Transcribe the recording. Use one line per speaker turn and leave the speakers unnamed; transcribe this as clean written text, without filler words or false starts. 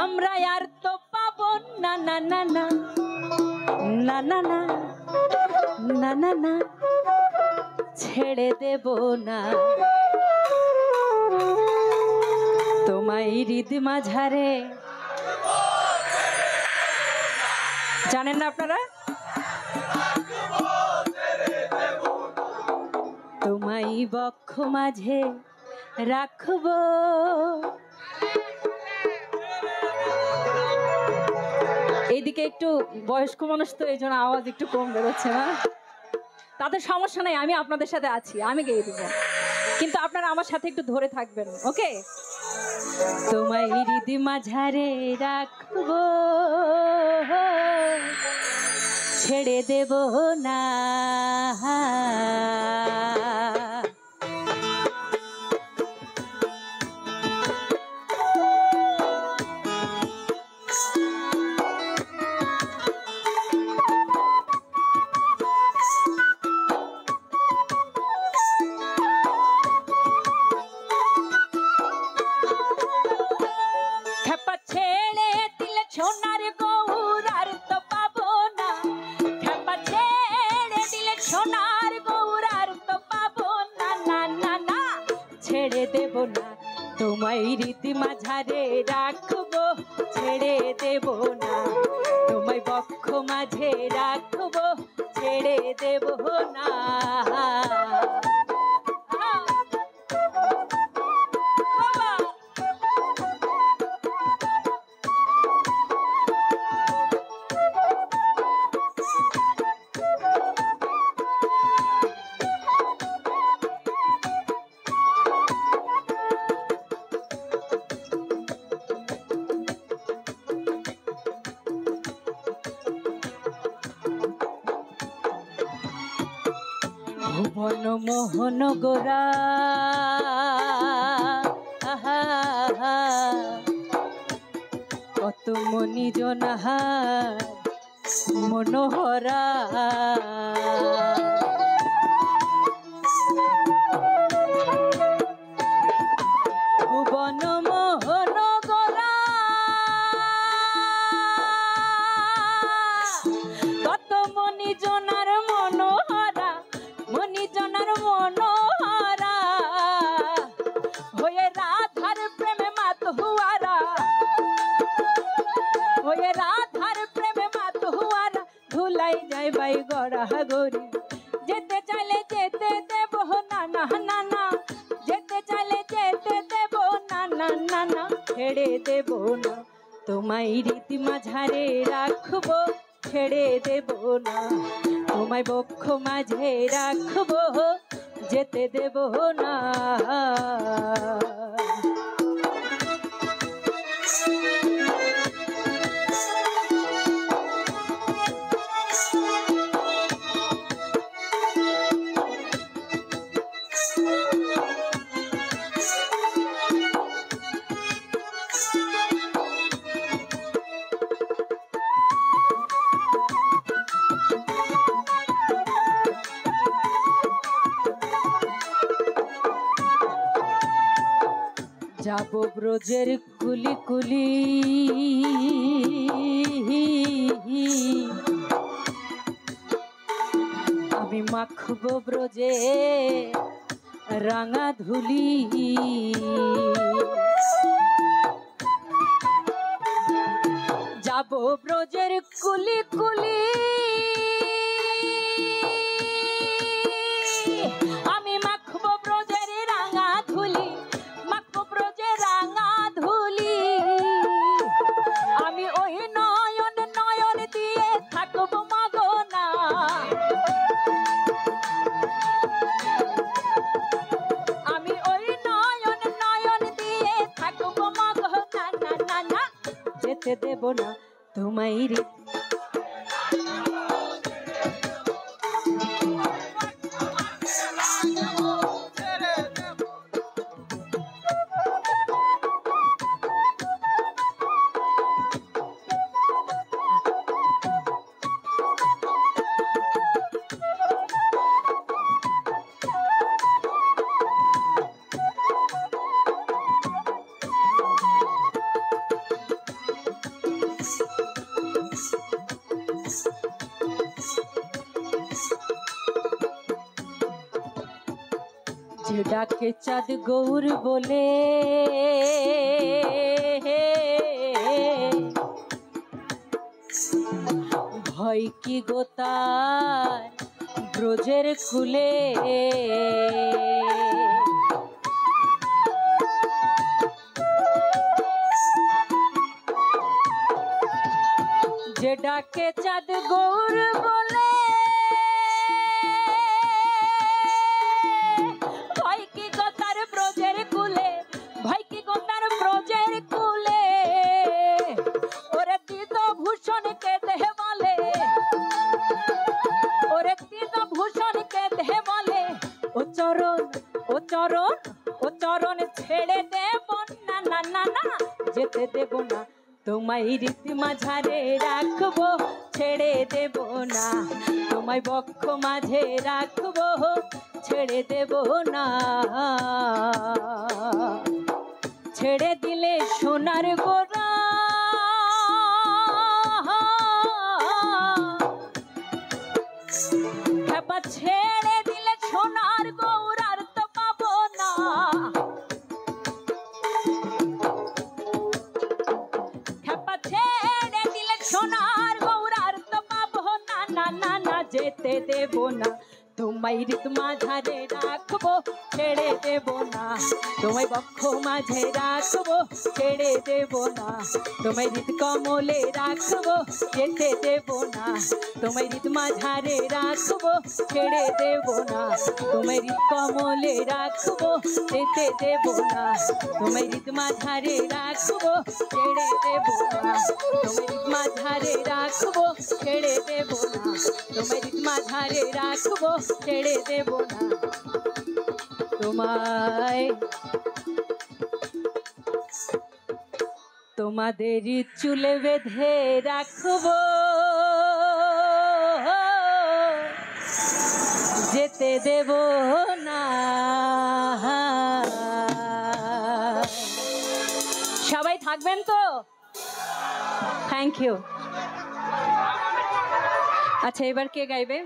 আমরা আর তো পাবো না না না না না না না না না না ছেড়ে দেব না তোমায় হৃদ মাঝারে। জানেন না আপনারা? তোমায় বক্ষ মাঝে রাখবো। এইদিকে একটু বয়স্ক মানুষ তো এই জন্য আওয়াজ একটু কম বেরোচ্ছে না। তাদের সমস্যা নাই, আমি আপনাদের সাথে আছি, আমি গেয়ে দিব, কিন্তু আপনারা আমার সাথে একটু ধরে থাকবেন, ওকে? তোমায় হৃদ মাঝারে রাখবো, ছেড়ে দেব না। ছেড়ে দেব না তোমায় হৃদ মাঝারে রাখবো, ছেড়ে দেব না তোমায় বক্ষ মাঝে রাখবো, ছেড়ে দেব না। ভুবন মোহন গোরা কত মনি জনাহা মনোহরা, ভুবন মোহন গোরা কত মনি জনার মনোহরা, মনি জনার মনোহরা হয়ে রাধার প্রেমে মাতহুয়ারা, হয়ে রাধার প্রেমে মাতহুয়ারা ধুলাই যায় বাই গড়া গরি। যেতে চাইলে যেতে দেব না না না না, যেতে চাইলে যেতে দেব না না না না, ছেড়ে দেব না তোমায় হৃদ মাঝারে রাখবো, ছেড়ে দেব না তোমায় বক্ষ মাঝে রাখবো, যেতে দেব না। যাব ব্রজের কুলি কুলি, আমি মাখবো ব্রজে রাঙা ধুলি, যাব ব্রজের কুলি কুলি, আমি মাখবো ব্রজের রাঙা ধুলি, মাখবো ব্রজের রাঙা ধুলি, আমি ওই নয়ন নয়ন দিয়ে থাকবো মাগনা, আমি ওই নয়ন নয়ন দিয়ে থাকবো মাগনা, না না না যেতে দেব না তোমায় হৃদ। ডাকে চাঁদ গৌর বলে ভয় কি গো তার ব্রজের কুলে যে ডাকে চাঁদ গৌর বলে ভয় কি গো তার ব্রজের কুলে ভয় কি গো তার ব্রজের কুলে ওরে তীত ভূষণ কে দেহ বলে ওরে তীত ভূষণ কে দেহ বলে ও চরণ ও চরণ ও চরণ ছেড়ে দেব না না না না যেতে দেব না তোমায় রীতি মাঝারে রাখবো ছেড়ে দেব না তোমায় বক্ষ মাঝে রাখবো ছেড়ে দেব না ছেড়ে দিলে সোনার গোরা খেপা ছেড়ে দিলে সোনার গৌরার তো পাবো না খেপা ছেড়ে দিলে সোনার গৌরার তো পাবো না না না না যেতে দেব না তোমায় রীত মাঝারে রাখবো ছেড়ে দেব না তোমায় বক্ষ মাঝে রাখবো ছেড়ে দেব না তোমায় রীত কমলে রাখবো যেতে দেব না তোমায় রীত মাঝারে রাখবো ছেড়ে দেব না তোমায় রীত কমলে রাখবো যেতে দেব না তোমায় রীত মাঝারে রাখবো ছেড়ে দেব না তোমায় রীত মাঝারে রাখবো ছেড়ে দেব না তোমায় রীত মাঝারে রাখবো ছেড়ে দেব না তোমায় তোমাদের চুলে বেঁধে রাখবো যেতে দেব না সবাই থাকবেন তো থ্যাংক ইউ আচ্ছা এবার কে গাইবে